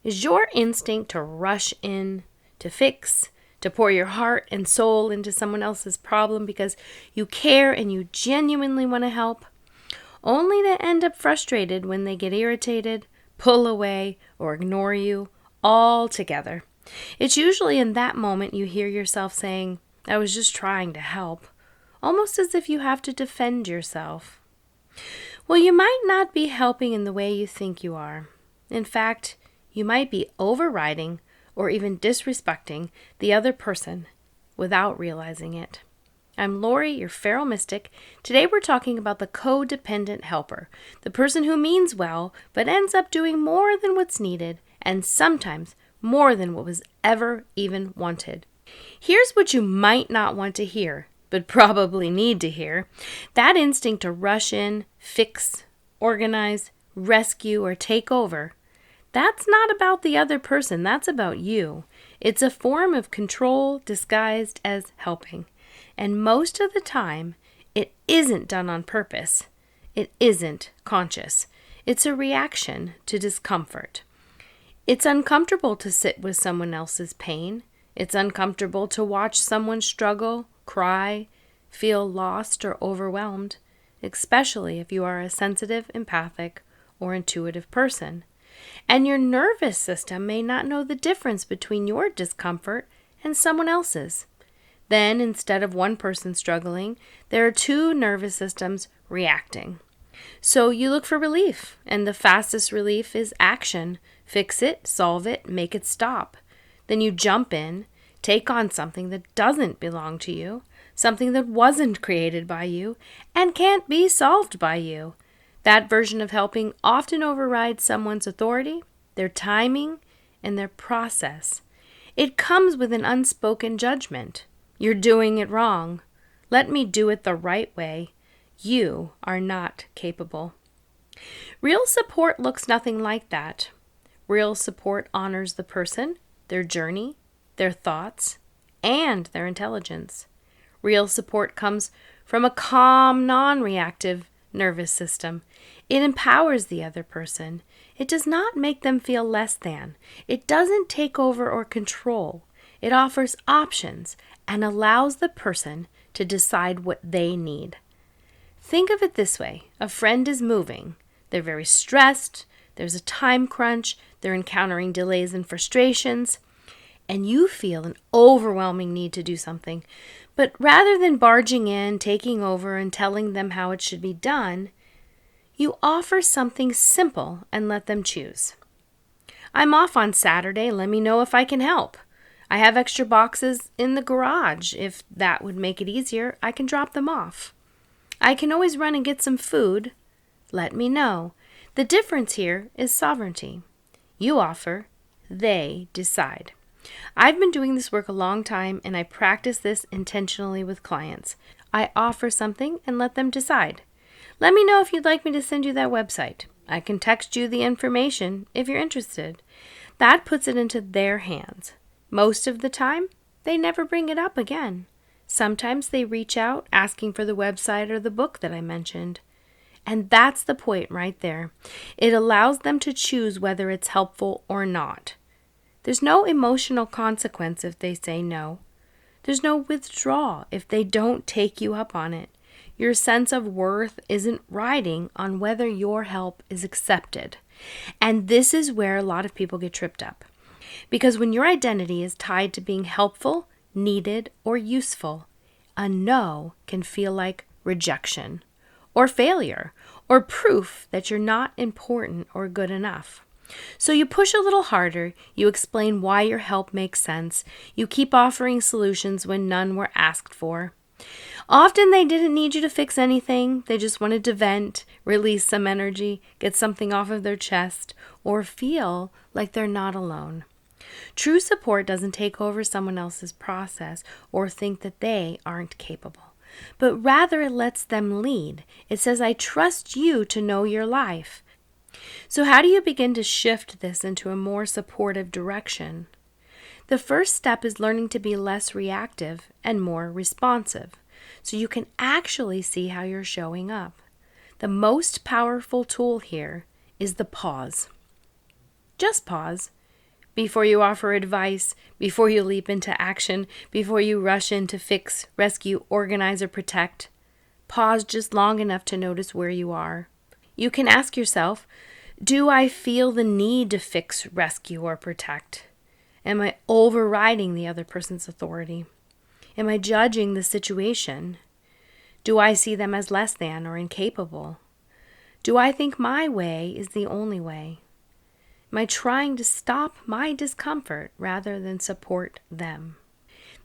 Is your instinct to rush in, to fix, to pour your heart and soul into someone else's problem because you care and you genuinely want to help, only to end up frustrated when they get irritated, pull away, or ignore you altogether? It's usually in that moment you hear yourself saying, "I was just trying to help," almost as if you have to defend yourself. Well, you might not be helping in the way you think you are. In fact, you might be overriding or even disrespecting the other person without realizing it. I'm Lori, your feral mystic. Today we're talking about the codependent helper, the person who means well but ends up doing more than what's needed and sometimes more than what was ever even wanted. Here's what you might not want to hear, but probably need to hear. That instinct to rush in, fix, organize, rescue, or take over, that's not about the other person, that's about you. It's a form of control disguised as helping. And most of the time, it isn't done on purpose. It isn't conscious. It's a reaction to discomfort. It's uncomfortable to sit with someone else's pain. It's uncomfortable to watch someone struggle, cry, feel lost or overwhelmed, especially if you are a sensitive, empathic, or intuitive person. And your nervous system may not know the difference between your discomfort and someone else's. Then, instead of one person struggling, there are two nervous systems reacting. So you look for relief, and the fastest relief is action. Fix it, solve it, make it stop. Then you jump in, take on something that doesn't belong to you, something that wasn't created by you, and can't be solved by you. That version of helping often overrides someone's authority, their timing, and their process. It comes with an unspoken judgment. You're doing it wrong. Let me do it the right way. You are not capable. Real support looks nothing like that. Real support honors the person, their journey, their thoughts, and their intelligence. Real support comes from a calm, non-reactive nervous system. It empowers the other person. It does not make them feel less than. It doesn't take over or control. It offers options and allows the person to decide what they need. Think of it this way. A friend is moving. They're very stressed. There's a time crunch. They're encountering delays and frustrations. And you feel an overwhelming need to do something. But rather than barging in, taking over, and telling them how it should be done, you offer something simple and let them choose. "I'm off on Saturday. Let me know if I can help. I have extra boxes in the garage. If that would make it easier, I can drop them off. I can always run and get some food. Let me know." The difference here is sovereignty. You offer, they decide. I've been doing this work a long time, and I practice this intentionally with clients. I offer something and let them decide. Let me know if you'd like me to send you that website. I can text you the information if you're interested. That puts it into their hands. Most of the time, they never bring it up again. Sometimes they reach out asking for the website or the book that I mentioned. And that's the point right there. It allows them to choose whether it's helpful or not. There's no emotional consequence if they say no. There's no withdrawal if they don't take you up on it. Your sense of worth isn't riding on whether your help is accepted. And this is where a lot of people get tripped up. Because when your identity is tied to being helpful, needed, or useful, a no can feel like rejection, or failure, or proof that you're not important or good enough. So you push a little harder, you explain why your help makes sense, you keep offering solutions when none were asked for. Often they didn't need you to fix anything, they just wanted to vent, release some energy, get something off of their chest, or feel like they're not alone. True support doesn't take over someone else's process or think that they aren't capable, but rather it lets them lead. It says, "I trust you to know your life." So how do you begin to shift this into a more supportive direction? The first step is learning to be less reactive and more responsive, so you can actually see how you're showing up. The most powerful tool here is the pause. Just pause. before you offer advice, before you leap into action, before you rush in to fix, rescue, organize, or protect. Pause just long enough to notice where you are. You can ask yourself, do I feel the need to fix, rescue, or protect? Am I overriding the other person's authority? Am I judging the situation? Do I see them as less than or incapable? Do I think my way is the only way? Am I trying to stop my discomfort rather than support them?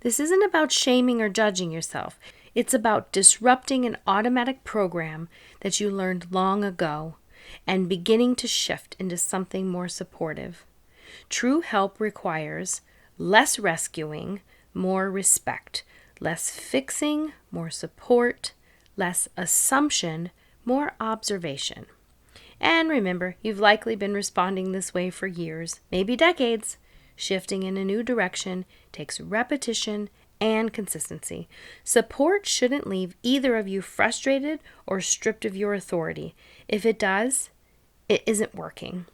This isn't about shaming or judging yourself. It's about disrupting an automatic program that you learned long ago and beginning to shift into something more supportive. True help requires less rescuing, more respect, less fixing, more support, less assumption, more observation. And remember, you've likely been responding this way for years, maybe decades. Shifting in a new direction takes repetition and consistency. Support shouldn't leave either of you frustrated or stripped of your authority. If it does, it isn't working.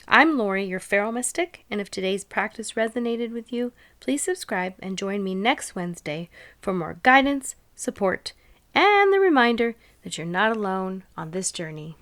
I'm Lori, your Feral Mystic, and if today's practice resonated with you, please subscribe and join me next Wednesday for more guidance, support, and the reminder that you're not alone on this journey.